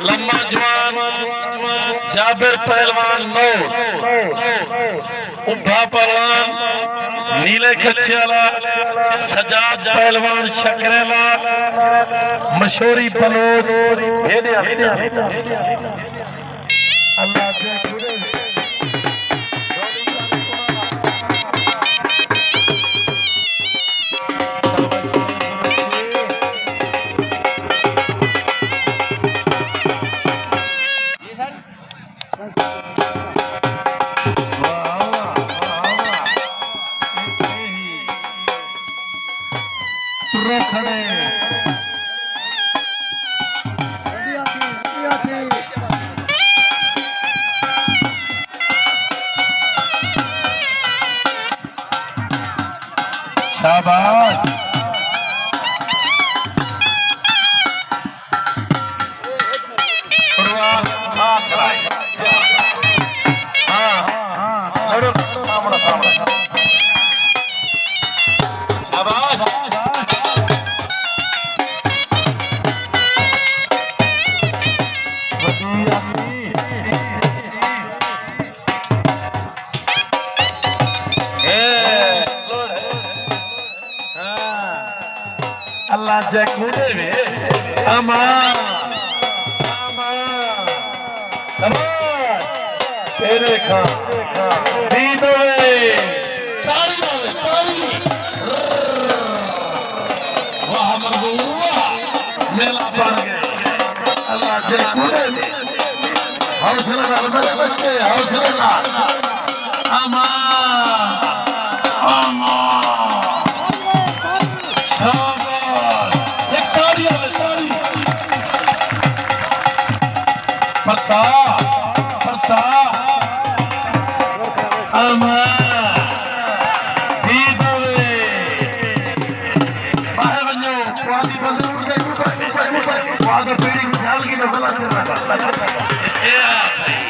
लम्मा जवान जाबिर पहलवान नौर, उभा पहलवान नीले कच्छे वाला, सजाद पहलवान शकरेला, मशहूरी बलोच शाबाश। अल्लाह जकूदे में अमान तेरे खां दीदो वाह मरहूबा मेला बन गए। अल्लाह जकूदे में हौसला नाल मेरे बच्चे, हौसला नाल अमान अमान पता पता अमर दीदवे बाहर बनो पानी बंद उड़ गई ऊपर ऊपर ऊपर बाद में पेड़ी ख्याल की नजर आ रहा है।